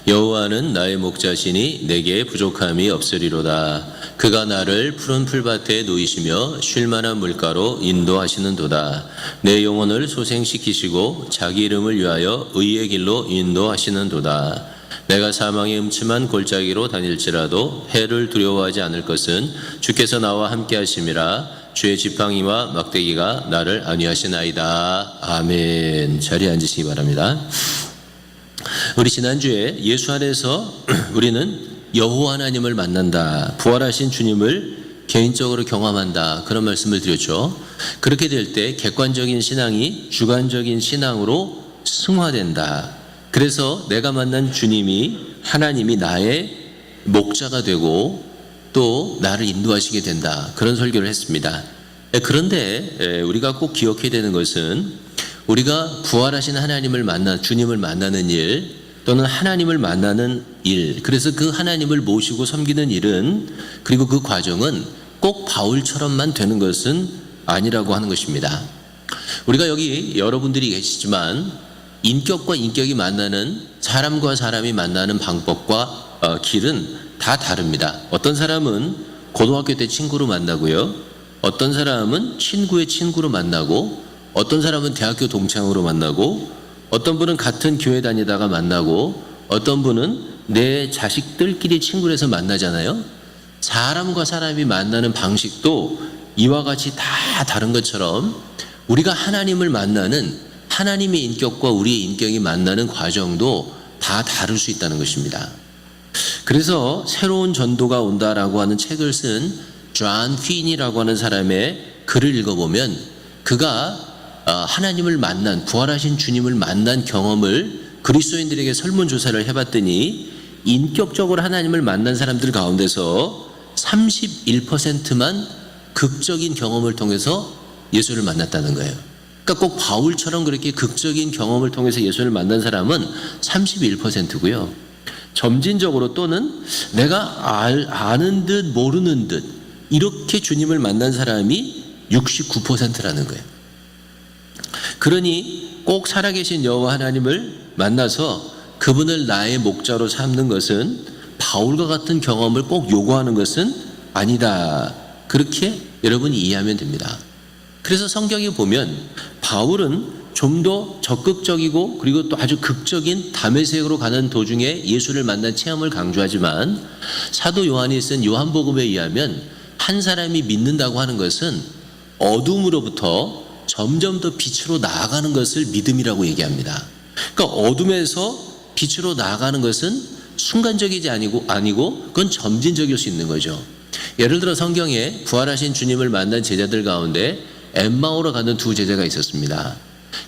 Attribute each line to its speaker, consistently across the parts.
Speaker 1: 여호와는 나의 목자시니 내게 부족함이 없으리로다. 그가 나를 푸른 풀밭에 놓이시며 쉴만한 물가로 인도하시는도다. 내 영혼을 소생시키시고 자기 이름을 위하여 의의 길로 인도하시는도다. 내가 사망의 음침한 골짜기로 다닐지라도 해를 두려워하지 않을 것은 주께서 나와 함께 하심이라. 주의 지팡이와 막대기가 나를 안위하시나이다. 아멘. 자리에 앉으시기 바랍니다. 우리 지난주에 예수 안에서 우리는 여호와 하나님을 만난다, 부활하신 주님을 개인적으로 경험한다, 그런 말씀을 드렸죠. 그렇게 될 때 객관적인 신앙이 주관적인 신앙으로 승화된다. 그래서 내가 만난 주님이, 하나님이 나의 목자가 되고 또 나를 인도하시게 된다, 그런 설교를 했습니다. 그런데 우리가 꼭 기억해야 되는 것은 우리가 부활하신 하나님을 주님을 만나는 일, 또는 하나님을 만나는 일, 그래서 그 하나님을 모시고 섬기는 일은, 그리고 그 과정은 꼭 바울처럼만 되는 것은 아니라고 하는 것입니다. 우리가 여기 여러분들이 계시지만 인격과 인격이 만나는, 사람과 사람이 만나는 방법과 길은 다 다릅니다. 어떤 사람은 고등학교 때 친구로 만나고요, 어떤 사람은 친구의 친구로 만나고, 어떤 사람은 대학교 동창으로 만나고, 어떤 분은 같은 교회 다니다가 만나고, 어떤 분은 내 자식들끼리 친구를 해서 만나잖아요. 사람과 사람이 만나는 방식도 이와 같이 다 다른 것처럼 우리가 하나님을 만나는, 하나님의 인격과 우리의 인격이 만나는 과정도 다 다를 수 있다는 것입니다. 그래서 새로운 전도가 온다라고 하는 책을 쓴 존 핀이라고 하는 사람의 글을 읽어보면, 그가 하나님을 만난, 부활하신 주님을 만난 경험을 그리스도인들에게 설문조사를 해봤더니 인격적으로 하나님을 만난 사람들 가운데서 31%만 극적인 경험을 통해서 예수를 만났다는 거예요. 그러니까 꼭 바울처럼 그렇게 극적인 경험을 통해서 예수를 만난 사람은 31%고요. 점진적으로 또는 내가 아는 듯 모르는 듯 이렇게 주님을 만난 사람이 69%라는 거예요. 그러니 꼭 살아계신 여호와 하나님을 만나서 그분을 나의 목자로 삼는 것은 바울과 같은 경험을 꼭 요구하는 것은 아니다, 그렇게 여러분이 이해하면 됩니다. 그래서 성경에 보면 바울은 좀 더 적극적이고 그리고 또 아주 극적인 다메섹으로 가는 도중에 예수를 만난 체험을 강조하지만, 사도 요한이 쓴 요한복음에 의하면 한 사람이 믿는다고 하는 것은 어둠으로부터 점점 더 빛으로 나아가는 것을 믿음이라고 얘기합니다. 그러니까 어둠에서 빛으로 나아가는 것은 순간적이지 아니고 그건 점진적일 수 있는 거죠. 예를 들어 성경에 부활하신 주님을 만난 제자들 가운데 엠마오로 가는 두 제자가 있었습니다.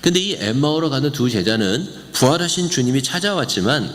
Speaker 1: 근데 이 엠마오로 가는 두 제자는 부활하신 주님이 찾아왔지만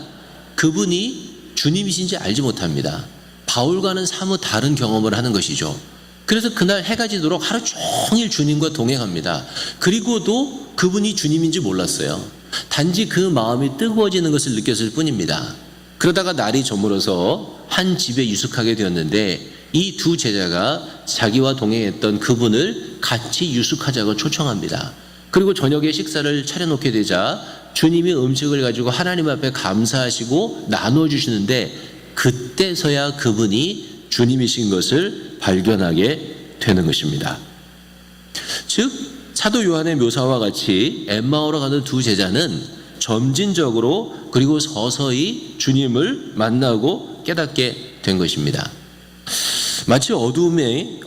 Speaker 1: 그분이 주님이신지 알지 못합니다. 바울과는 사뭇 다른 경험을 하는 것이죠. 그래서 그날 해가 지도록 하루 종일 주님과 동행합니다. 그리고도 그분이 주님인지 몰랐어요. 단지 그 마음이 뜨거워지는 것을 느꼈을 뿐입니다. 그러다가 날이 저물어서 한 집에 유숙하게 되었는데 이 두 제자가 자기와 동행했던 그분을 같이 유숙하자고 초청합니다. 그리고 저녁에 식사를 차려놓게 되자 주님이 음식을 가지고 하나님 앞에 감사하시고 나눠주시는데, 그때서야 그분이 주님이신 것을 발견하게 되는 것입니다. 즉 사도 요한의 묘사와 같이 엠마오로 가는 두 제자는 점진적으로 그리고 서서히 주님을 만나고 깨닫게 된 것입니다. 마치 어둠에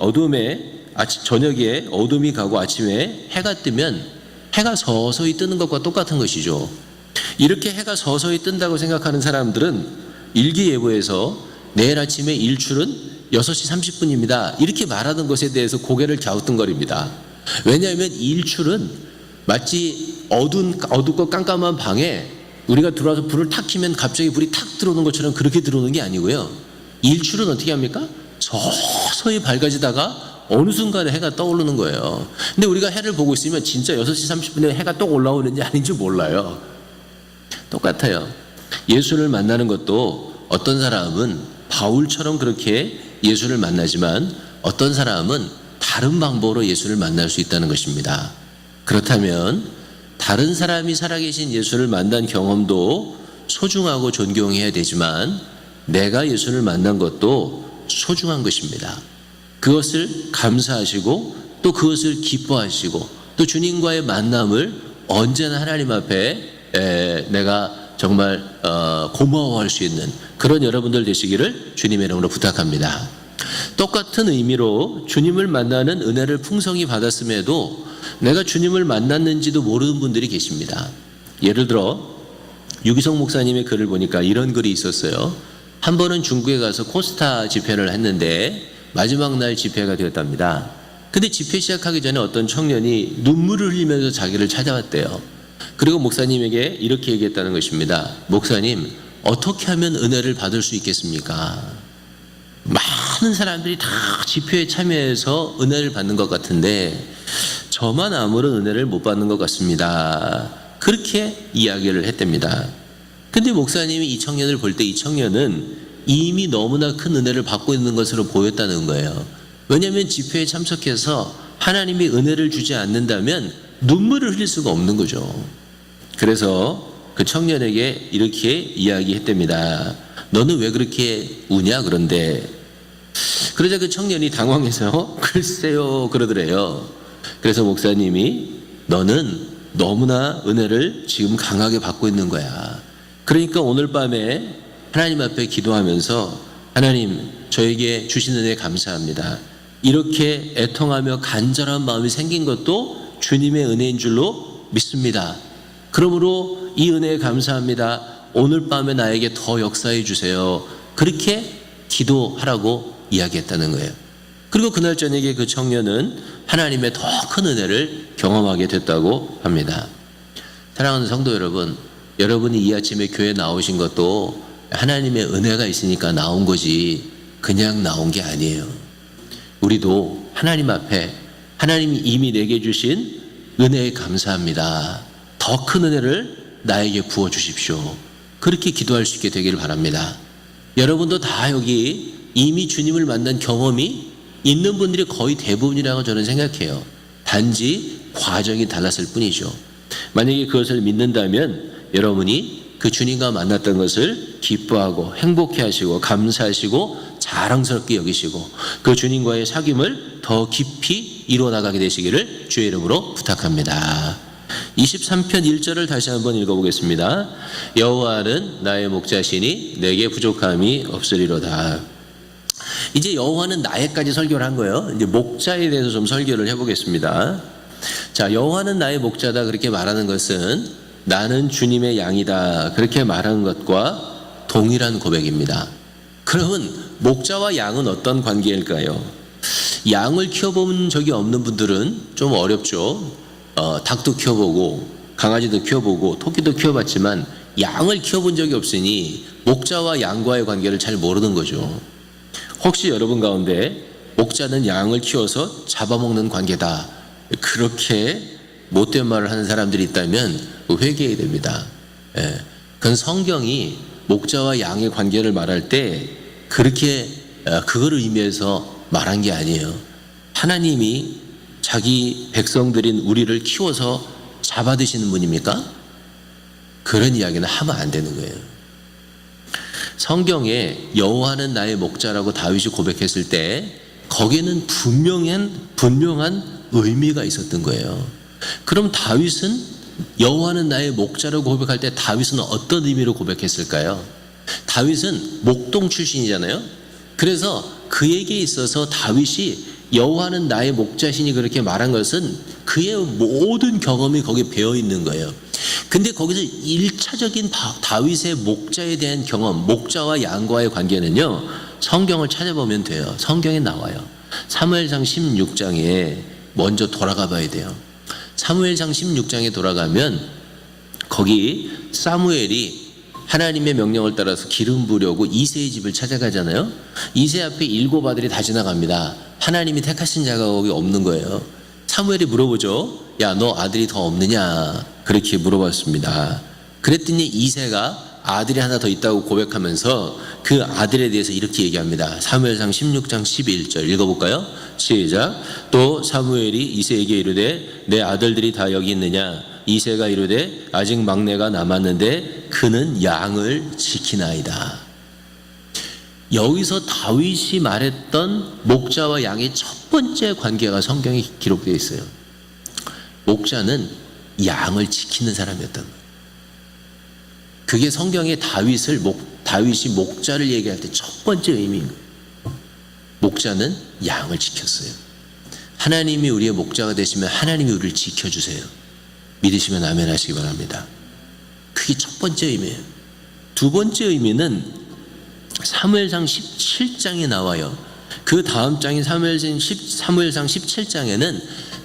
Speaker 1: 저녁에 어둠이 가고 아침에 해가 뜨면 해가 서서히 뜨는 것과 똑같은 것이죠. 이렇게 해가 서서히 뜬다고 생각하는 사람들은 일기예보에서 내일 아침에 일출은 6시 30분입니다 이렇게 말하는 것에 대해서 고개를 갸우뚱거립니다. 왜냐하면 일출은 마치 어둡고 깜깜한 방에 우리가 들어와서 불을 탁 켜면 갑자기 불이 탁 들어오는 것처럼 그렇게 들어오는 게 아니고요. 일출은 어떻게 합니까? 서서히 밝아지다가 어느 순간에 해가 떠오르는 거예요. 근데 우리가 해를 보고 있으면 진짜 6시 30분에 해가 똑 올라오는지 아닌지 몰라요. 똑같아요. 예수를 만나는 것도 어떤 사람은 바울처럼 그렇게 예수를 만나지만 어떤 사람은 다른 방법으로 예수를 만날 수 있다는 것입니다. 그렇다면 다른 사람이 살아계신 예수를 만난 경험도 소중하고 존경해야 되지만 내가 예수를 만난 것도 소중한 것입니다. 그것을 감사하시고 또 그것을 기뻐하시고 또 주님과의 만남을 언제나 하나님 앞에 내가 정말 고마워할 수 있는 그런 여러분들 되시기를 주님의 이름으로 부탁합니다. 똑같은 의미로 주님을 만나는 은혜를 풍성히 받았음에도 내가 주님을 만났는지도 모르는 분들이 계십니다. 예를 들어 유기성 목사님의 글을 보니까 이런 글이 있었어요. 한 번은 중국에 가서 코스타 집회를 했는데 마지막 날 집회가 되었답니다. 근데 집회 시작하기 전에 어떤 청년이 눈물을 흘리면서 자기를 찾아왔대요. 그리고 목사님에게 이렇게 얘기했다는 것입니다. 목사님, 어떻게 하면 은혜를 받을 수 있겠습니까? 많은 사람들이 다 집회에 참여해서 은혜를 받는 것 같은데 저만 아무런 은혜를 못 받는 것 같습니다. 그렇게 이야기를 했답니다. 근데 목사님이 이 청년을 볼 때 이 청년은 이미 너무나 큰 은혜를 받고 있는 것으로 보였다는 거예요. 왜냐하면 집회에 참석해서 하나님이 은혜를 주지 않는다면 눈물을 흘릴 수가 없는 거죠. 그래서 그 청년에게 이렇게 이야기했답니다. 너는 왜 그렇게 우냐? 그런데 그러자 그 청년이 당황해서 글쎄요 그러더래요. 그래서 목사님이 너는 너무나 은혜를 지금 강하게 받고 있는 거야. 그러니까 오늘 밤에 하나님 앞에 기도하면서 하나님 저에게 주신 은혜 감사합니다. 이렇게 애통하며 간절한 마음이 생긴 것도 주님의 은혜인 줄로 믿습니다. 그러므로 이 은혜에 감사합니다. 오늘 밤에 나에게 더 역사해 주세요. 그렇게 기도하라고 이야기했다는 거예요. 그리고 그날 저녁에 그 청년은 하나님의 더 큰 은혜를 경험하게 됐다고 합니다. 사랑하는 성도 여러분, 여러분이 이 아침에 교회에 나오신 것도 하나님의 은혜가 있으니까 나온 거지 그냥 나온 게 아니에요. 우리도 하나님 앞에 하나님이 이미 내게 주신 은혜에 감사합니다. 더 큰 은혜를 나에게 부어주십시오. 그렇게 기도할 수 있게 되기를 바랍니다. 여러분도 다 여기 이미 주님을 만난 경험이 있는 분들이 거의 대부분이라고 저는 생각해요. 단지 과정이 달랐을 뿐이죠. 만약에 그것을 믿는다면 여러분이 그 주님과 만났던 것을 기뻐하고 행복해 하시고 감사하시고 자랑스럽게 여기시고 그 주님과의 사귐을 더 깊이 이루어 나가게 되시기를 주의 이름으로 부탁합니다. 23편 1절을 다시 한번 읽어보겠습니다. 여호와는 나의 목자시니 내게 부족함이 없으리로다. 이제 여호와는 나에까지 설교를 한 거예요. 이제 목자에 대해서 좀 설교를 해보겠습니다. 자, 여호와는 나의 목자다 그렇게 말하는 것은 나는 주님의 양이다 그렇게 말하는 것과 동일한 고백입니다. 그러면 목자와 양은 어떤 관계일까요? 양을 키워본 적이 없는 분들은 좀 어렵죠. 닭도 키워보고 강아지도 키워보고 토끼도 키워봤지만 양을 키워본 적이 없으니 목자와 양과의 관계를 잘 모르는 거죠. 혹시 여러분 가운데 목자는 양을 키워서 잡아먹는 관계다 그렇게 못된 말을 하는 사람들이 있다면 회개해야 됩니다. 그건 성경이 목자와 양의 관계를 말할 때 그렇게 그거를 의미해서 말한 게 아니에요. 하나님이 자기 백성들인 우리를 키워서 잡아드시는 분입니까? 그런 이야기는 하면 안 되는 거예요. 성경에 여호와는 나의 목자라고 다윗이 고백했을 때 거기에는 분명한 의미가 있었던 거예요. 그럼 다윗은 여호와는 나의 목자라고 고백할 때 다윗은 어떤 의미로 고백했을까요? 다윗은 목동 출신이잖아요. 그래서 그에게 있어서 다윗이 여호와는 나의 목자시니 그렇게 말한 것은 그의 모든 경험이 거기에 배어 있는 거예요. 근데 거기서 1차적인 다윗의 목자에 대한 경험, 목자와 양과의 관계는요, 성경을 찾아보면 돼요. 성경에 나와요. 사무엘상 16장에 먼저 돌아가 봐야 돼요. 사무엘상 16장에 돌아가면 거기 사무엘이 하나님의 명령을 따라서 기름 부려고 이새의 집을 찾아가잖아요. 이새 앞에 7 아들이 다 지나갑니다. 하나님이 택하신 자가 거기 없는 거예요. 사무엘이 물어보죠. 야, 너 아들이 더 없느냐? 그렇게 물어봤습니다. 그랬더니 이새가 아들이 하나 더 있다고 고백하면서 그 아들에 대해서 이렇게 얘기합니다. 사무엘상 16장 11절 읽어볼까요? 시작. 또 사무엘이 이새에게 이르되 내 아들들이 다 여기 있느냐? 이새가 이르되 아직 막내가 남았는데 그는 양을 지키나이다. 여기서 다윗이 말했던 목자와 양의 첫 번째 관계가 성경에 기록되어 있어요. 목자는 양을 지키는 사람이었던 거예요. 그게 성경에 다윗이 목자를 얘기할 때 첫 번째 의미인 거예요. 목자는 양을 지켰어요. 하나님이 우리의 목자가 되시면 하나님이 우리를 지켜주세요. 믿으시면 아멘 하시기 바랍니다. 그게 첫 번째 의미예요. 두 번째 의미는 사무엘상 17장에 나와요. 그 다음 장인 사무엘상 17장에는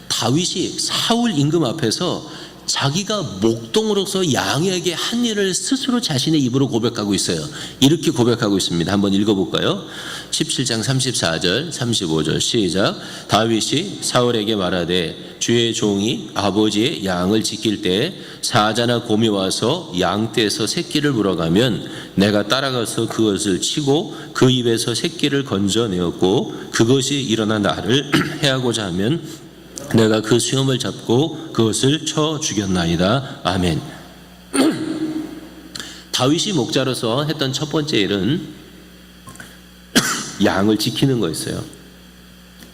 Speaker 1: 다윗이 사울 임금 앞에서 자기가 목동으로서 양에게 한 일을 스스로 자신의 입으로 고백하고 있어요. 이렇게 고백하고 있습니다. 한번 읽어볼까요? 17장 34절 35절 시작. 다윗이 사울에게 말하되 주의 종이 아버지의 양을 지킬 때 사자나 곰이 와서 양떼에서 새끼를 물어가면 내가 따라가서 그것을 치고 그 입에서 새끼를 건져내었고 그것이 일어나 나를 해하고자 하면 내가 그 수염을 잡고 그것을 쳐 죽였나이다. 아멘. 다윗이 목자로서 했던 첫 번째 일은 양을 지키는 거였어요.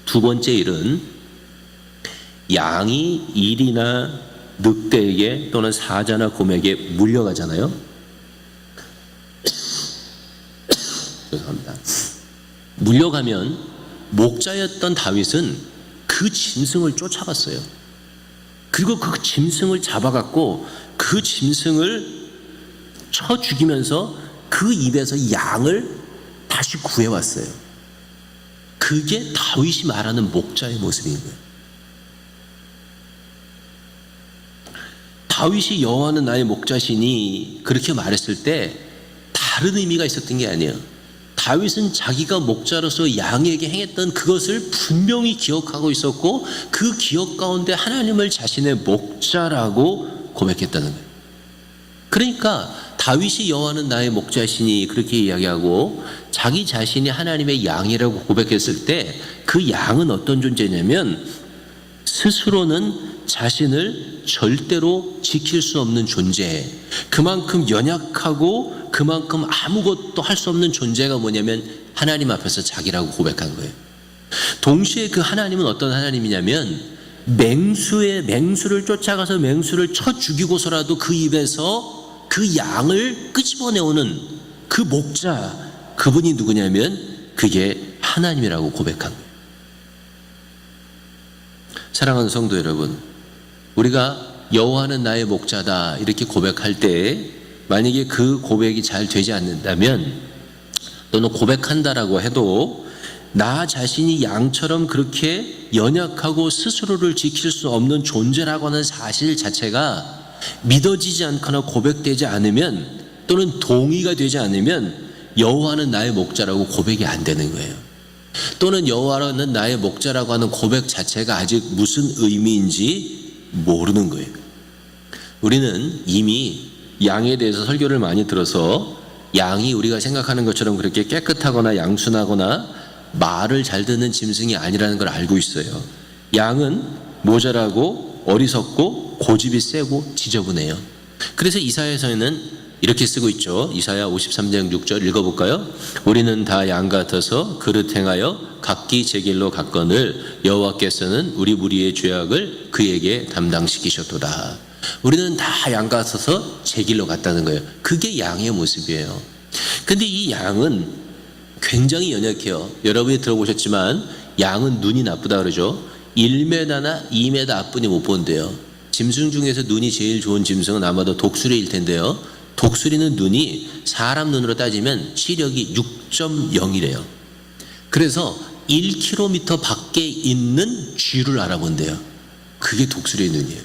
Speaker 1: 두 번째 일은 양이 일이나 늑대에게 또는 사자나 곰에게 물려가잖아요. 죄송합니다. 물려가면 목자였던 다윗은 그 짐승을 쫓아갔어요. 그리고 그 짐승을 잡아갖고 그 짐승을 쳐 죽이면서 그 입에서 양을 다시 구해왔어요. 그게 다윗이 말하는 목자의 모습인 거예요. 다윗이 여호와는 나의 목자시니 그렇게 말했을 때 다른 의미가 있었던 게 아니에요. 다윗은 자기가 목자로서 양에게 행했던 그것을 분명히 기억하고 있었고 그 기억 가운데 하나님을 자신의 목자라고 고백했다는 거예요. 그러니까 다윗이 여호와는 나의 목자시니 그렇게 이야기하고 자기 자신이 하나님의 양이라고 고백했을 때 그 양은 어떤 존재냐면 스스로는 자신을 절대로 지킬 수 없는 존재, 그만큼 연약하고 그만큼 아무것도 할 수 없는 존재가 뭐냐면 하나님 앞에서 자기라고 고백한 거예요. 동시에 그 하나님은 어떤 하나님이냐면 맹수를 쫓아가서 맹수를 쳐 죽이고서라도 그 입에서 그 양을 끄집어내오는 그 목자, 그분이 누구냐면 그게 하나님이라고 고백한 거예요. 사랑하는 성도 여러분, 우리가 여호와는 나의 목자다 이렇게 고백할 때 만약에 그 고백이 잘 되지 않는다면 또는 고백한다라고 해도 나 자신이 양처럼 그렇게 연약하고 스스로를 지킬 수 없는 존재라고 하는 사실 자체가 믿어지지 않거나 고백되지 않으면 또는 동의가 되지 않으면 여호와는 나의 목자라고 고백이 안 되는 거예요. 또는 여호와는 나의 목자라고 하는 고백 자체가 아직 무슨 의미인지 모르는 거예요. 우리는 이미 양에 대해서 설교를 많이 들어서 양이 우리가 생각하는 것처럼 그렇게 깨끗하거나 양순하거나 말을 잘 듣는 짐승이 아니라는 걸 알고 있어요. 양은 모자라고 어리석고 고집이 세고 지저분해요. 그래서 이사야서에는 이렇게 쓰고 있죠. 이사야 53장 6절 읽어볼까요? 우리는 다 양 같아서 그릇 행하여 각기 제 길로 갔거늘 여호와께서는 우리 무리의 죄악을 그에게 담당시키셨도다. 우리는 다 양 같아서 제 길로 갔다는 거예요. 그게 양의 모습이에요. 근데 이 양은 굉장히 연약해요. 여러분이 들어보셨지만 양은 눈이 나쁘다 그러죠. 1m나 2m 앞분이 못 본대요. 짐승 중에서 눈이 제일 좋은 짐승은 아마도 독수리일 텐데요. 독수리는 눈이 사람 눈으로 따지면 시력이 6.0이래요. 그래서 1km 밖에 있는 쥐를 알아본대요. 그게 독수리의 눈이에요.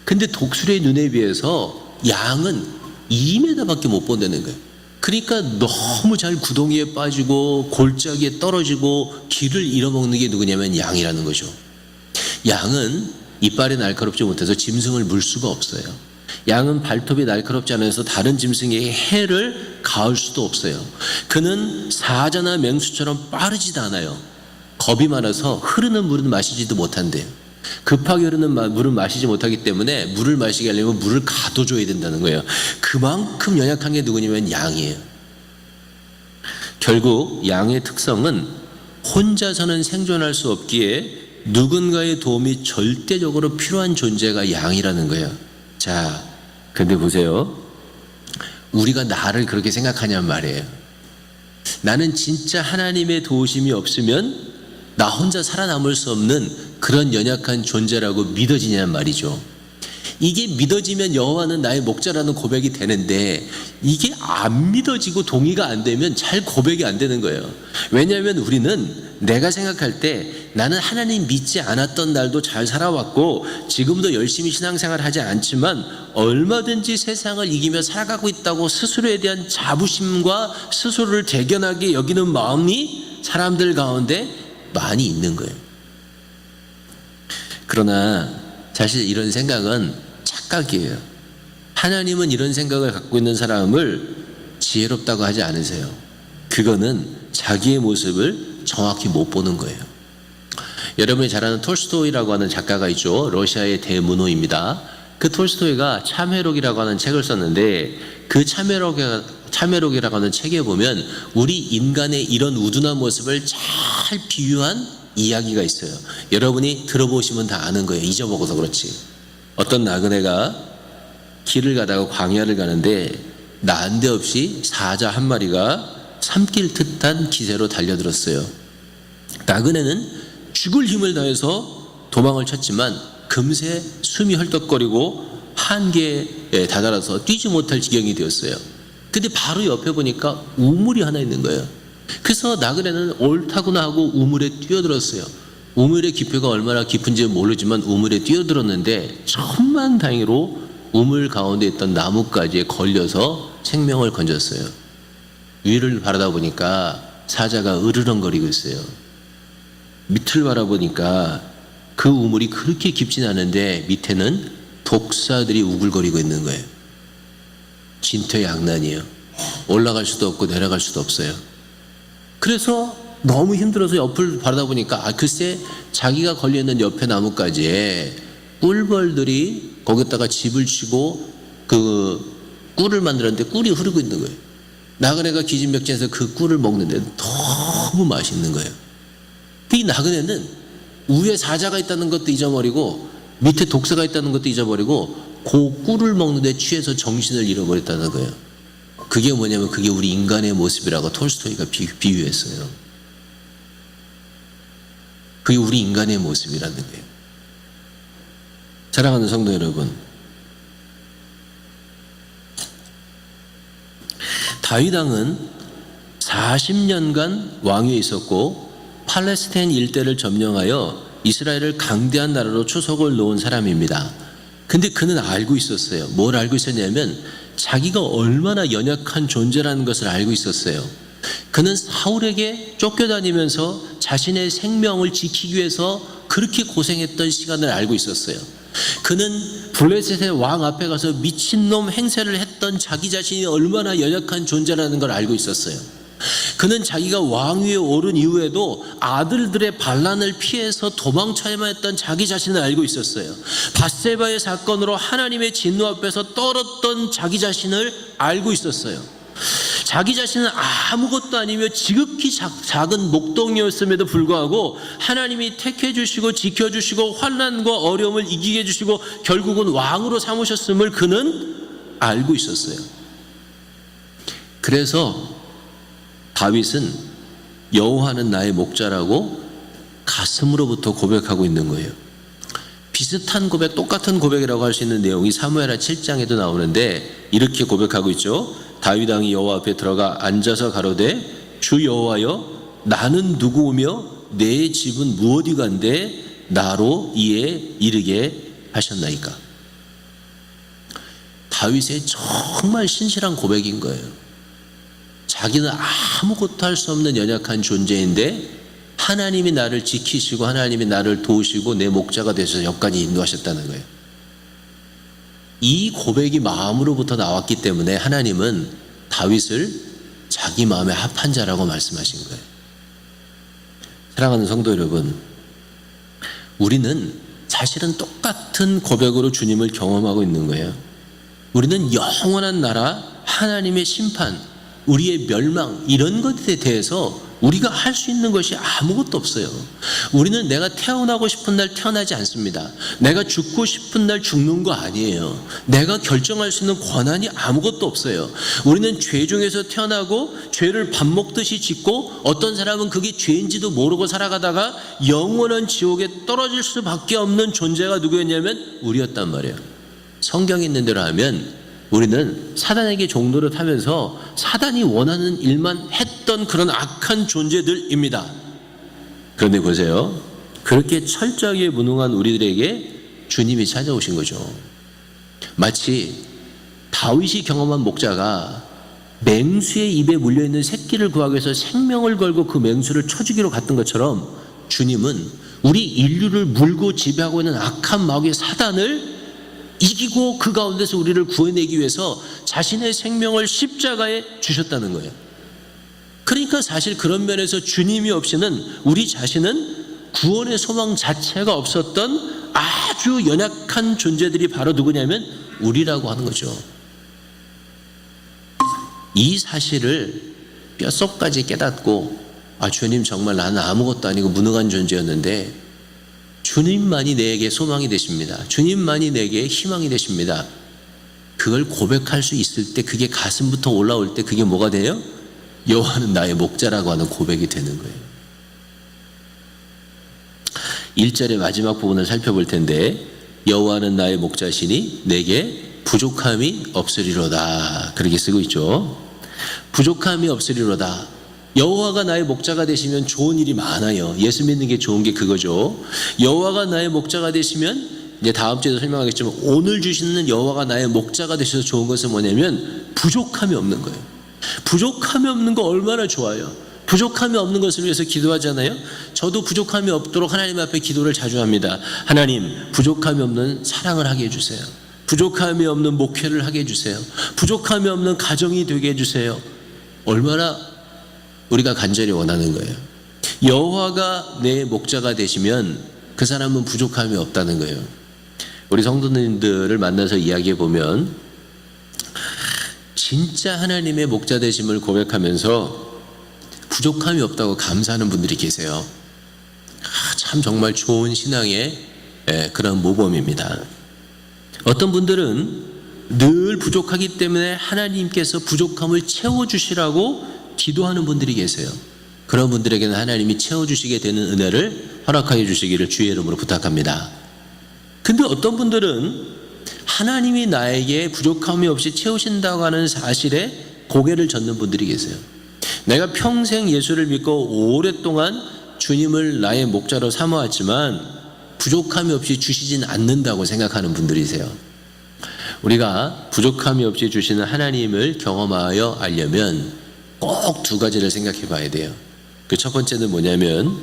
Speaker 1: 근데 독수리의 눈에 비해서 양은 2m밖에 못 본다는 거예요. 그러니까 너무 잘 구덩이에 빠지고 골짜기에 떨어지고 길을 잃어먹는 게 누구냐면 양이라는 거죠. 양은 이빨이 날카롭지 못해서 짐승을 물 수가 없어요. 양은 발톱이 날카롭지 않아서 다른 짐승에게 해를 가할 수도 없어요. 그는 사자나 맹수처럼 빠르지도 않아요. 겁이 많아서 흐르는 물은 마시지도 못한대요. 급하게 흐르는 물은 마시지 못하기 때문에 물을 마시게 하려면 물을 가둬줘야 된다는 거예요. 그만큼 연약한 게 누구냐면 양이에요. 결국 양의 특성은 혼자서는 생존할 수 없기에 누군가의 도움이 절대적으로 필요한 존재가 양이라는 거예요. 자, 근데 보세요. 우리가 나를 그렇게 생각하냔 말이에요. 나는 진짜 하나님의 도우심이 없으면 나 혼자 살아남을 수 없는 그런 연약한 존재라고 믿어지냔 말이죠. 이게 믿어지면 여호와는 나의 목자라는 고백이 되는데 이게 안 믿어지고 동의가 안 되면 잘 고백이 안 되는 거예요. 왜냐하면 우리는 내가 생각할 때 나는 하나님 믿지 않았던 날도 잘 살아왔고 지금도 열심히 신앙생활 하지 않지만 얼마든지 세상을 이기며 살아가고 있다고 스스로에 대한 자부심과 스스로를 대견하게 여기는 마음이 사람들 가운데 많이 있는 거예요. 그러나 사실 이런 생각은 착각이에요. 하나님은 이런 생각을 갖고 있는 사람을 지혜롭다고 하지 않으세요. 그거는 자기의 모습을 정확히 못 보는 거예요. 여러분이 잘 아는 톨스토이라고 하는 작가가 있죠. 러시아의 대문호입니다. 그 톨스토이가 참회록이라고 하는 책을 썼는데 그 참회록이라고 하는 책에 보면 우리 인간의 이런 우둔한 모습을 잘 비유한 이야기가 있어요. 여러분이 들어보시면 다 아는 거예요. 잊어먹어서 그렇지. 어떤 나그네가 길을 가다가 광야를 가는데 난데없이 사자 한 마리가 삼킬 듯한 기세로 달려들었어요. 나그네는 죽을 힘을 다해서 도망을 쳤지만 금세 숨이 헐떡거리고 한계에 다다라서 뛰지 못할 지경이 되었어요. 근데 바로 옆에 보니까 우물이 하나 있는 거예요. 그래서 나그네는 옳다구나 하고 우물에 뛰어들었어요. 우물의 깊이가 얼마나 깊은지 모르지만 우물에 뛰어들었는데 천만다행으로 우물 가운데 있던 나뭇가지에 걸려서 생명을 건졌어요. 위를 바라보니까 사자가 으르렁거리고 있어요. 밑을 바라보니까 그 우물이 그렇게 깊진 않은데 밑에는 독사들이 우글거리고 있는 거예요. 진퇴양난이에요. 올라갈 수도 없고 내려갈 수도 없어요. 그래서 너무 힘들어서 옆을 바라보니까 글쎄 자기가 걸려있는 옆에 나뭇가지에 꿀벌들이 거기다가 집을 치고 그 꿀을 만들었는데 꿀이 흐르고 있는 거예요. 나그네가 기진맥진해서 그 꿀을 먹는데 너무 맛있는 거예요. 이 나그네는 위에 사자가 있다는 것도 잊어버리고 밑에 독사가 있다는 것도 잊어버리고 그 꿀을 먹는데 취해서 정신을 잃어버렸다는 거예요. 그게 뭐냐면 그게 우리 인간의 모습이라고 톨스토이가 비유했어요. 그게 우리 인간의 모습이라는 거예요. 사랑하는 성도 여러분, 다윗 왕은 40년간 왕위에 있었고 팔레스타인 일대를 점령하여 이스라엘을 강대한 나라로 추석을 놓은 사람입니다. 근데 그는 알고 있었어요. 뭘 알고 있었냐면 자기가 얼마나 연약한 존재라는 것을 알고 있었어요. 그는 사울에게 쫓겨다니면서 자신의 생명을 지키기 위해서 그렇게 고생했던 시간을 알고 있었어요. 그는 블레셋의 왕 앞에 가서 미친놈 행세를 했던 자기 자신이 얼마나 연약한 존재라는 걸 알고 있었어요. 그는 자기가 왕위에 오른 이후에도 아들들의 반란을 피해서 도망쳐야만 했던 자기 자신을 알고 있었어요. 밧세바의 사건으로 하나님의 진노 앞에서 떨었던 자기 자신을 알고 있었어요. 자기 자신은 아무것도 아니며 지극히 작은 목동이었음에도 불구하고 하나님이 택해 주시고 지켜주시고 환난과 어려움을 이기게 해주시고 결국은 왕으로 삼으셨음을 그는 알고 있었어요. 그래서 다윗은 여호와는 나의 목자라고 가슴으로부터 고백하고 있는 거예요. 비슷한 고백, 똑같은 고백이라고 할 수 있는 내용이 사무엘하 7장에도 나오는데 이렇게 고백하고 있죠. 다윗 왕이 여호와 앞에 들어가 앉아서 가로되 주 여호와여 나는 누구오며 내 집은 무어디간데 나로 이에 이르게 하셨나이까. 다윗의 정말 신실한 고백인 거예요. 자기는 아무것도 할 수 없는 연약한 존재인데 하나님이 나를 지키시고 하나님이 나를 도우시고 내 목자가 되셔서 여기까지 인도하셨다는 거예요. 이 고백이 마음으로부터 나왔기 때문에 하나님은 다윗을 자기 마음에 합한 자라고 말씀하신 거예요. 사랑하는 성도 여러분, 우리는 사실은 똑같은 고백으로 주님을 경험하고 있는 거예요. 우리는 영원한 나라, 하나님의 심판, 우리의 멸망 이런 것에 대해서 우리가 할 수 있는 것이 아무것도 없어요. 우리는 내가 태어나고 싶은 날 태어나지 않습니다. 내가 죽고 싶은 날 죽는 거 아니에요. 내가 결정할 수 있는 권한이 아무것도 없어요. 우리는 죄 중에서 태어나고 죄를 밥 먹듯이 짓고 어떤 사람은 그게 죄인지도 모르고 살아가다가 영원한 지옥에 떨어질 수밖에 없는 존재가 누구였냐면 우리였단 말이에요. 성경에 있는 대로 하면 우리는 사단에게 종노릇 하면서 사단이 원하는 일만 했던 그런 악한 존재들입니다. 그런데 보세요. 그렇게 철저하게 무능한 우리들에게 주님이 찾아오신 거죠. 마치 다윗이 경험한 목자가 맹수의 입에 물려있는 새끼를 구하기 위해서 생명을 걸고 그 맹수를 쳐주기로 갔던 것처럼 주님은 우리 인류를 물고 지배하고 있는 악한 마귀의 사단을 이기고 그 가운데서 우리를 구해내기 위해서 자신의 생명을 십자가에 주셨다는 거예요. 그러니까 사실 그런 면에서 주님이 없이는 우리 자신은 구원의 소망 자체가 없었던 아주 연약한 존재들이 바로 누구냐면 우리라고 하는 거죠. 이 사실을 뼛속까지 깨닫고 주님 정말 나는 아무것도 아니고 무능한 존재였는데 주님만이 내게 소망이 되십니다. 주님만이 내게 희망이 되십니다. 그걸 고백할 수 있을 때 그게 가슴부터 올라올 때 그게 뭐가 돼요? 여호와는 나의 목자라고 하는 고백이 되는 거예요. 1절의 마지막 부분을 살펴볼 텐데 여호와는 나의 목자시니 내게 부족함이 없으리로다. 그렇게 쓰고 있죠. 부족함이 없으리로다. 여호와가 나의 목자가 되시면 좋은 일이 많아요. 예수 믿는 게 좋은 게 그거죠. 여호와가 나의 목자가 되시면 이제 다음 주에도 설명하겠지만 오늘 주시는 여호와가 나의 목자가 되셔서 좋은 것은 뭐냐면 부족함이 없는 거예요. 부족함이 없는 거 얼마나 좋아요. 부족함이 없는 것을 위해서 기도하잖아요. 저도 부족함이 없도록 하나님 앞에 기도를 자주 합니다. 하나님, 부족함이 없는 사랑을 하게 해주세요. 부족함이 없는 목회를 하게 해주세요. 부족함이 없는 가정이 되게 해주세요. 얼마나 우리가 간절히 원하는 거예요. 여호와가 내 목자가 되시면 그 사람은 부족함이 없다는 거예요. 우리 성도님들을 만나서 이야기해 보면 진짜 하나님의 목자 되심을 고백하면서 부족함이 없다고 감사하는 분들이 계세요. 참 정말 좋은 신앙의 그런 모범입니다. 어떤 분들은 늘 부족하기 때문에 하나님께서 부족함을 채워주시라고 기도하는 분들이 계세요. 그런 분들에게는 하나님이 채워주시게 되는 은혜를 허락하여 주시기를 주의 이름으로 부탁합니다. 근데 어떤 분들은 하나님이 나에게 부족함이 없이 채우신다고 하는 사실에 고개를 젓는 분들이 계세요. 내가 평생 예수를 믿고 오랫동안 주님을 나의 목자로 삼아왔지만 부족함이 없이 주시진 않는다고 생각하는 분들이세요. 우리가 부족함이 없이 주시는 하나님을 경험하여 알려면 꼭 두 가지를 생각해 봐야 돼요. 그 첫 번째는 뭐냐면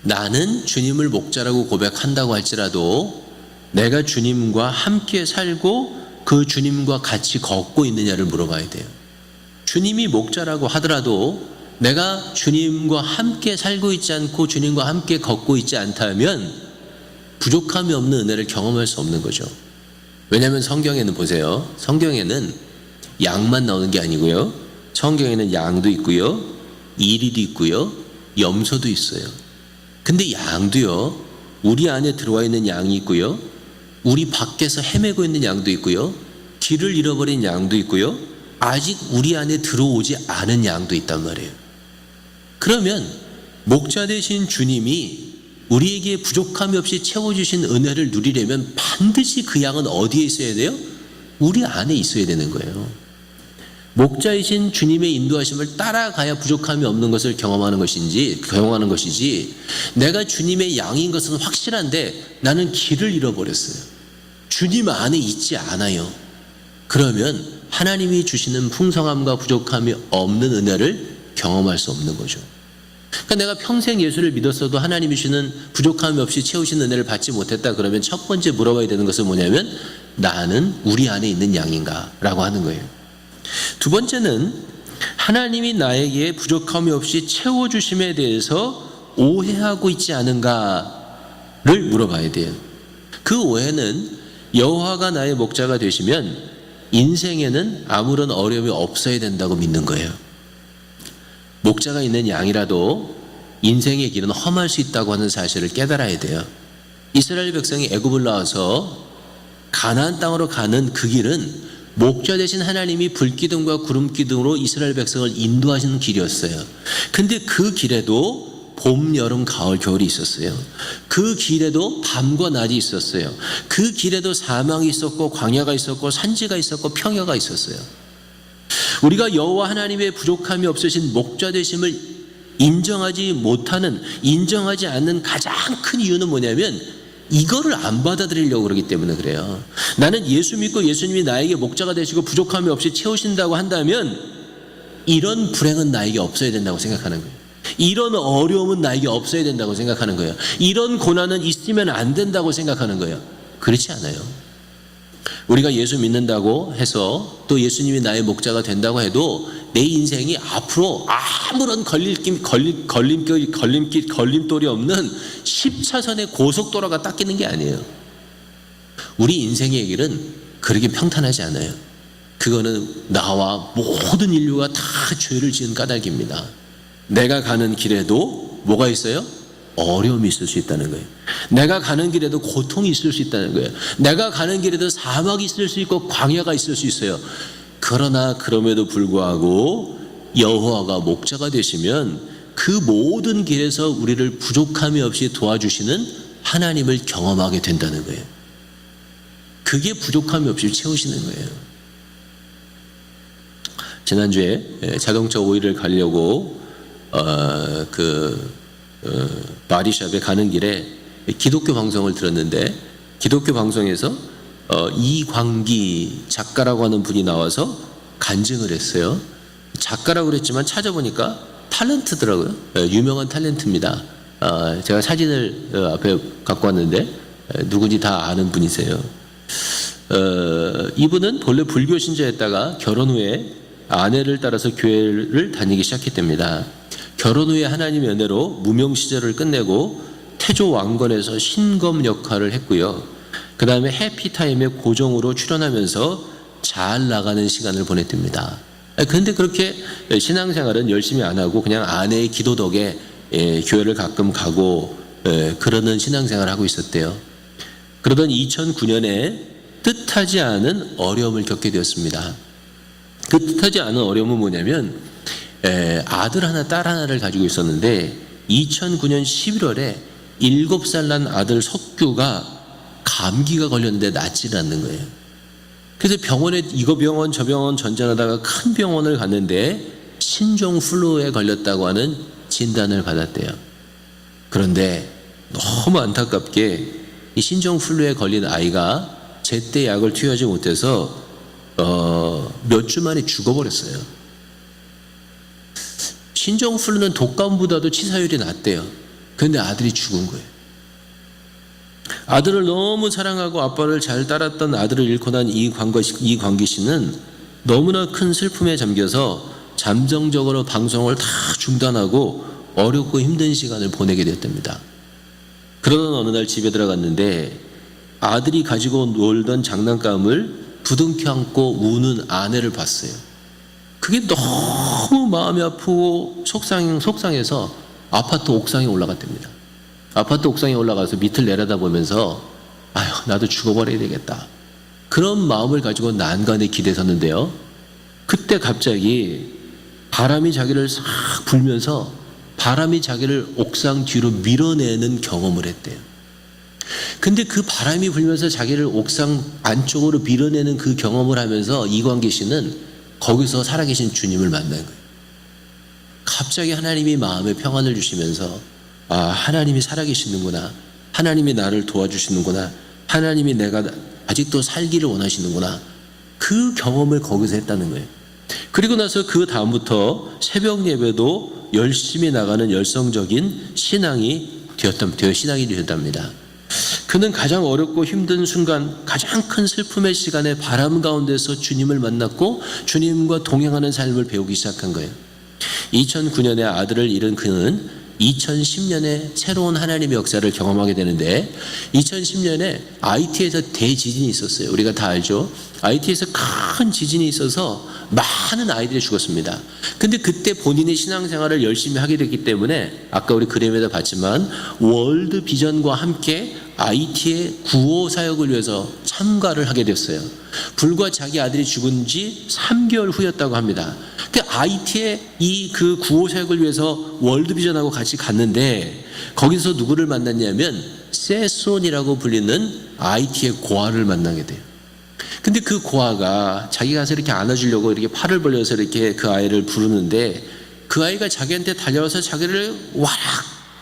Speaker 1: 나는 주님을 목자라고 고백한다고 할지라도 내가 주님과 함께 살고 그 주님과 같이 걷고 있느냐를 물어봐야 돼요. 주님이 목자라고 하더라도 내가 주님과 함께 살고 있지 않고 주님과 함께 걷고 있지 않다면 부족함이 없는 은혜를 경험할 수 없는 거죠. 왜냐하면 성경에는 보세요. 성경에는 양만 나오는 게 아니고요. 성경에는 양도 있고요, 이리도 있고요, 염소도 있어요. 근데 양도요, 우리 안에 들어와 있는 양이 있고요, 우리 밖에서 헤매고 있는 양도 있고요, 길을 잃어버린 양도 있고요, 아직 우리 안에 들어오지 않은 양도 있단 말이에요. 그러면 목자 되신 주님이 우리에게 부족함이 없이 채워주신 은혜를 누리려면 반드시 그 양은 어디에 있어야 돼요? 우리 안에 있어야 되는 거예요. 목자이신 주님의 인도하심을 따라가야 부족함이 없는 것을 경험하는 것이지 내가 주님의 양인 것은 확실한데 나는 길을 잃어버렸어요. 주님 안에 있지 않아요. 그러면 하나님이 주시는 풍성함과 부족함이 없는 은혜를 경험할 수 없는 거죠. 그러니까 내가 평생 예수를 믿었어도 하나님이 주시는 부족함이 없이 채우시는 은혜를 받지 못했다 그러면 첫 번째 물어봐야 되는 것은 뭐냐면 나는 우리 안에 있는 양인가? 라고 하는 거예요. 두 번째는 하나님이 나에게 부족함이 없이 채워주심에 대해서 오해하고 있지 않은가 물어봐야 돼요. 그 오해는 여호와가 나의 목자가 되시면 인생에는 아무런 어려움이 없어야 된다고 믿는 거예요. 목자가 있는 양이라도 인생의 길은 험할 수 있다고 하는 사실을 깨달아야 돼요. 이스라엘 백성이 애굽을 나와서 가나안 땅으로 가는 그 길은 목자 되신 하나님이 불기둥과 구름기둥으로 이스라엘 백성을 인도하시는 길이었어요. 근데 그 길에도 봄, 여름, 가을, 겨울이 있었어요. 그 길에도 밤과 낮이 있었어요. 그 길에도 사망이 있었고 광야가 있었고 산지가 있었고 평야가 있었어요. 우리가 여호와 하나님의 부족함이 없으신 목자 되심을 인정하지 않는 가장 큰 이유는 뭐냐면 이거를 안 받아들이려고 그러기 때문에 그래요. 나는 예수 믿고 예수님이 나에게 목자가 되시고 부족함이 없이 채우신다고 한다면 이런 불행은 나에게 없어야 된다고 생각하는 거예요. 이런 어려움은 나에게 없어야 된다고 생각하는 거예요. 이런 고난은 있으면 안 된다고 생각하는 거예요. 그렇지 않아요. 우리가 예수 믿는다고 해서 또 예수님이 나의 목자가 된다고 해도 내 인생이 앞으로 아무런 걸림돌이 없는 10차선의 고속도로가 닦이는 게 아니에요. 우리 인생의 길은 그렇게 평탄하지 않아요. 그거는 나와 모든 인류가 다 죄를 지은 까닭입니다. 내가 가는 길에도 뭐가 있어요? 어려움이 있을 수 있다는 거예요. 내가 가는 길에도 고통이 있을 수 있다는 거예요. 내가 가는 길에도 사막이 있을 수 있고 광야가 있을 수 있어요. 그러나 그럼에도 불구하고 여호와가 목자가 되시면 그 모든 길에서 우리를 부족함이 없이 도와주시는 하나님을 경험하게 된다는 거예요. 그게 부족함이 없이 채우시는 거예요. 지난주에 자동차 오일을 가려고 바디샵에 가는 길에 기독교 방송을 들었는데 기독교 방송에서 이광기 작가라고 하는 분이 나와서 간증을 했어요. 작가라고 그랬지만 찾아보니까 탤런트더라고요. 유명한 탤런트입니다. 제가 사진을 앞에 갖고 왔는데 누군지 다 아는 분이세요. 이분은 본래 불교 신자였다가 결혼 후에 아내를 따라서 교회를 다니기 시작했답니다. 결혼 후에 하나님의 은혜로 무명 시절을 끝내고 태조 왕건에서 신검 역할을 했고요. 그 다음에 해피타임에 고정으로 출연하면서 잘 나가는 시간을 보냈답니다. 그런데 그렇게 신앙생활은 열심히 안 하고 그냥 아내의 기도 덕에 교회를 가끔 가고 그러는 신앙생활을 하고 있었대요. 그러던 2009년에 뜻하지 않은 어려움을 겪게 되었습니다. 그 뜻하지 않은 어려움은 뭐냐면 아들 하나 딸 하나를 가지고 있었는데 2009년 11월에 7살 난 아들 석규가 감기가 걸렸는데 낫지 않는 거예요. 그래서 병원에 이거 병원 저 병원 전전하다가 큰 병원을 갔는데 신종 플루에 걸렸다고 하는 진단을 받았대요. 그런데 너무 안타깝게 이 신종 플루에 걸린 아이가 제때 약을 투여하지 못해서 몇 주 만에 죽어버렸어요. 신종 플루는 독감보다도 치사율이 낮대요. 그런데 아들이 죽은 거예요. 아들을 너무 사랑하고 아빠를 잘 따랐던 아들을 잃고 난 이광기 씨는 너무나 큰 슬픔에 잠겨서 잠정적으로 방송을 다 중단하고 어렵고 힘든 시간을 보내게 됐답니다. 그러던 어느 날 집에 들어갔는데 아들이 가지고 놀던 장난감을 부둥켜 안고 우는 아내를 봤어요. 그게 너무 마음이 아프고 속상해서 아파트 옥상에 올라갔답니다. 아파트 옥상에 올라가서 밑을 내려다보면서 아유 나도 죽어버려야 되겠다. 그런 마음을 가지고 난간에 기대섰는데요. 그때 갑자기 바람이 자기를 싹 불면서 바람이 자기를 옥상 뒤로 밀어내는 경험을 했대요. 근데 그 바람이 불면서 자기를 옥상 안쪽으로 밀어내는 그 경험을 하면서 이광기 씨는 거기서 살아계신 주님을 만난 거예요. 갑자기 하나님이 마음에 평안을 주시면서 아 하나님이 살아계시는구나, 하나님이 나를 도와주시는구나, 하나님이 내가 아직도 살기를 원하시는구나, 그 경험을 거기서 했다는 거예요. 그리고 나서 그 다음부터 새벽 예배도 열심히 나가는 열성적인 신앙이 되었답니다. 그는 가장 어렵고 힘든 순간, 가장 큰 슬픔의 시간에 바람 가운데서 주님을 만났고 주님과 동행하는 삶을 배우기 시작한 거예요. 2009년에 아들을 잃은 그는 2010년에 새로운 하나님의 역사를 경험하게 되는데 2010년에 IT에서 대지진이 있었어요. 우리가 다 알죠. IT에서 큰 지진이 있어서 많은 아이들이 죽었습니다. 근데 그때 본인의 신앙생활을 열심히 하게 됐기 때문에 아까 우리 그림에다 봤지만 월드 비전과 함께 IT의 구호 사역을 위해서 참가를 하게 됐어요. 불과 자기 아들이 죽은 지 3개월 후였다고 합니다. 그 IT의 그 구호 사역을 위해서 월드 비전하고 같이 갔는데 거기서 누구를 만났냐면 세손이라고 불리는 IT의 고아를 만나게 돼요. 근데 그 고아가 자기가 가서 이렇게 안아주려고 이렇게 팔을 벌려서 이렇게 그 아이를 부르는데 그 아이가 자기한테 달려와서 자기를 와락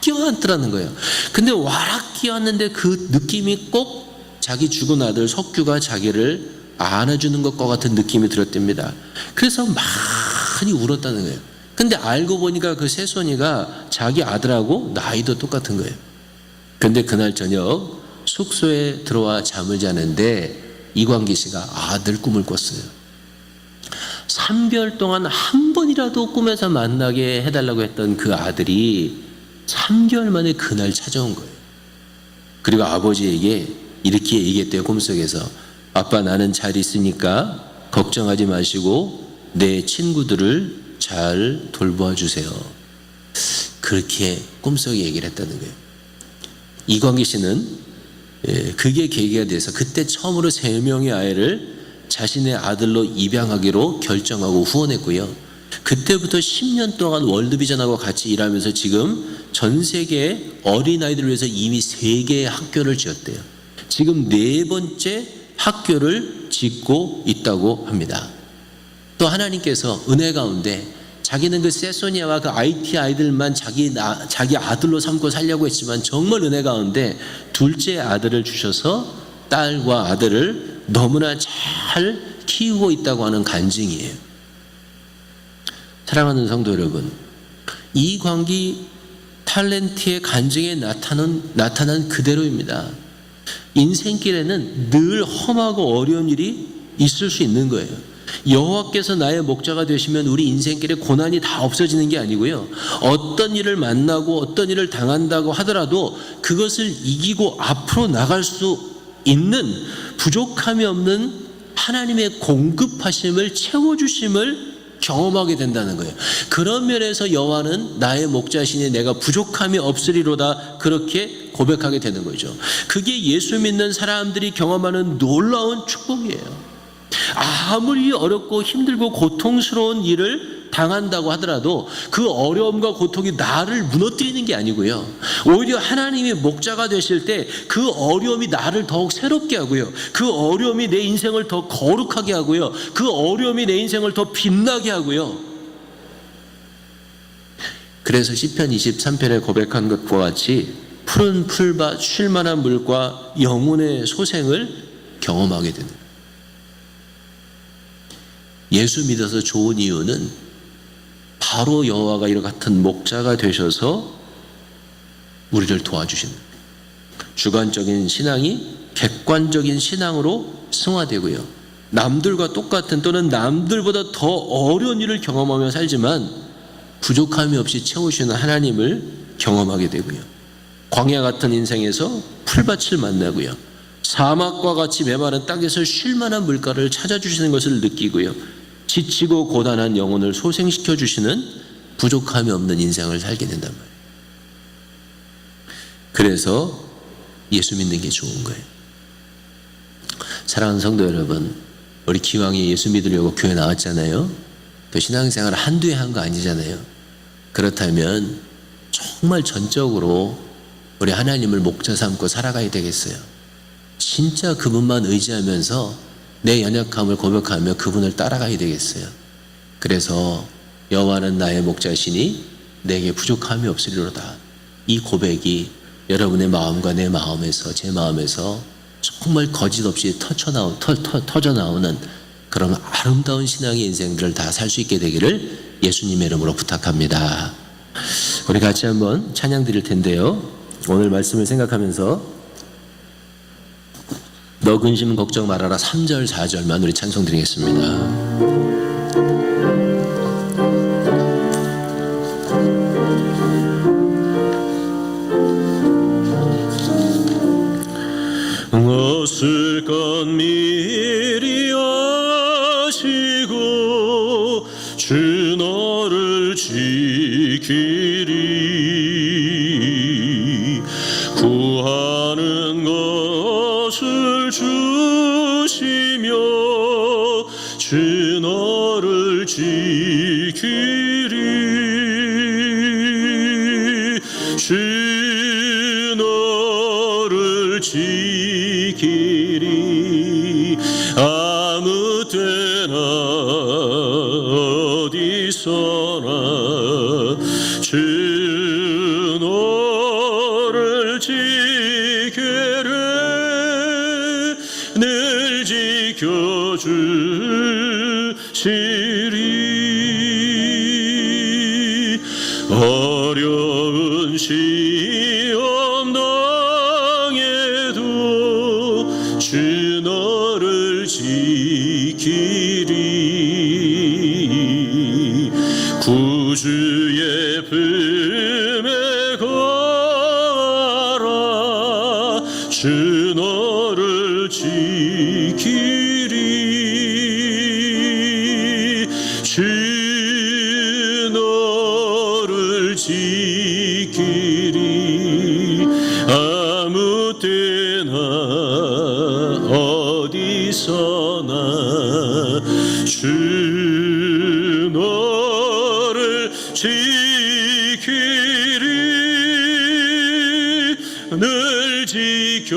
Speaker 1: 끼워안더라는 거예요. 근데 와락 끼워안는데 그 느낌이 꼭 자기 죽은 아들 석규가 자기를 안아주는 것과 같은 느낌이 들었답니다. 그래서 많이 울었다는 거예요. 근데 알고 보니까 그 새손이가 자기 아들하고 나이도 똑같은 거예요. 근데 그날 저녁 숙소에 들어와 잠을 자는데 이광기 씨가 아들 꿈을 꿨어요. 3개월 동안 한 번이라도 꿈에서 만나게 해달라고 했던 그 아들이 3개월 만에 그날 찾아온 거예요. 그리고 아버지에게 이렇게 얘기했대요. 꿈속에서 아빠 나는 잘 있으니까 걱정하지 마시고 내 친구들을 잘 돌보아 주세요. 그렇게 꿈속에 얘기를 했다는 거예요. 이광기 씨는 그게 계기가 돼서 그때 처음으로 3명의 아이를 자신의 아들로 입양하기로 결정하고 후원했고요. 그때부터 10년 동안 월드비전하고 같이 일하면서 지금 전 세계 어린아이들을 위해서 이미 3개의 학교를 지었대요. 지금 4번째 학교를 짓고 있다고 합니다. 또 하나님께서 은혜 가운데 자기는 그 세소니아와 그 IT 아이들만 자기 아들로 삼고 살려고 했지만 정말 은혜 가운데 둘째 아들을 주셔서 딸과 아들을 너무나 잘 키우고 있다고 하는 간증이에요. 사랑하는 성도 여러분, 이광기 탤런트의 간증에 나타난 그대로입니다. 인생길에는 늘 험하고 어려운 일이 있을 수 있는 거예요. 여호와께서 나의 목자가 되시면 우리 인생길에 고난이 다 없어지는 게 아니고요. 어떤 일을 만나고 어떤 일을 당한다고 하더라도 그것을 이기고 앞으로 나갈 수 있는 부족함이 없는 하나님의 공급하심을 채워주심을 경험하게 된다는 거예요. 그런 면에서 여호와는 나의 목자시니 내가 부족함이 없으리로다 그렇게 고백하게 되는 거죠. 그게 예수 믿는 사람들이 경험하는 놀라운 축복이에요. 아무리 어렵고 힘들고 고통스러운 일을 당한다고 하더라도 그 어려움과 고통이 나를 무너뜨리는 게 아니고요. 오히려 하나님이 목자가 되실 때 그 어려움이 나를 더욱 새롭게 하고요. 그 어려움이 내 인생을 더 거룩하게 하고요. 그 어려움이 내 인생을 더 빛나게 하고요. 그래서 시편 23편에 고백한 것과 같이 푸른 풀밭 쉴 만한 물과 영혼의 소생을 경험하게 되는 거예요. 예수 믿어서 좋은 이유는 바로 여호와가 이와 같은 목자가 되셔서 우리를 도와주시는 거예요. 주관적인 신앙이 객관적인 신앙으로 승화되고요. 남들과 똑같은 또는 남들보다 더 어려운 일을 경험하며 살지만 부족함이 없이 채우시는 하나님을 경험하게 되고요. 광야 같은 인생에서 풀밭을 만나고요. 사막과 같이 메마른 땅에서 쉴 만한 물가를 찾아주시는 것을 느끼고요. 지치고 고단한 영혼을 소생시켜 주시는 부족함이 없는 인생을 살게 된단 말이에요. 그래서 예수 믿는 게 좋은 거예요. 사랑하는 성도 여러분, 우리 기왕에 예수 믿으려고 교회 나왔잖아요. 또 신앙생활을 한두 해 한 거 아니잖아요. 그렇다면 정말 전적으로 우리 하나님을 목자 삼고 살아가야 되겠어요. 진짜 그분만 의지하면서 내 연약함을 고백하며 그분을 따라가야 되겠어요. 그래서 여호와는 나의 목자시니 내게 부족함이 없으리로다. 이 고백이 여러분의 마음과 내 마음에서 제 마음에서 정말 거짓없이 터져 나오는 그런 아름다운 신앙의 인생들을 다 살 수 있게 되기를 예수님의 이름으로 부탁합니다. 우리 같이 한번 찬양 드릴 텐데요. 오늘 말씀을 생각하면서 너 근심 걱정 말아라 3절 4절만 우리 찬송 드리겠습니다.
Speaker 2: 지키리. 구하는 것을 주시며 주 너를 지키리. 주 너를 지키리. 아무 때나 어디서나 주 너를 지키리. 늘 지켜주시리. 어려운 시험 당해도 주 너를 지키리. 구주의 품에 거하라. 주 너를 지키리. 주 너를 지키리. 아무 때나 어디서나 주 너를 지키리. 늘 지켜주시리.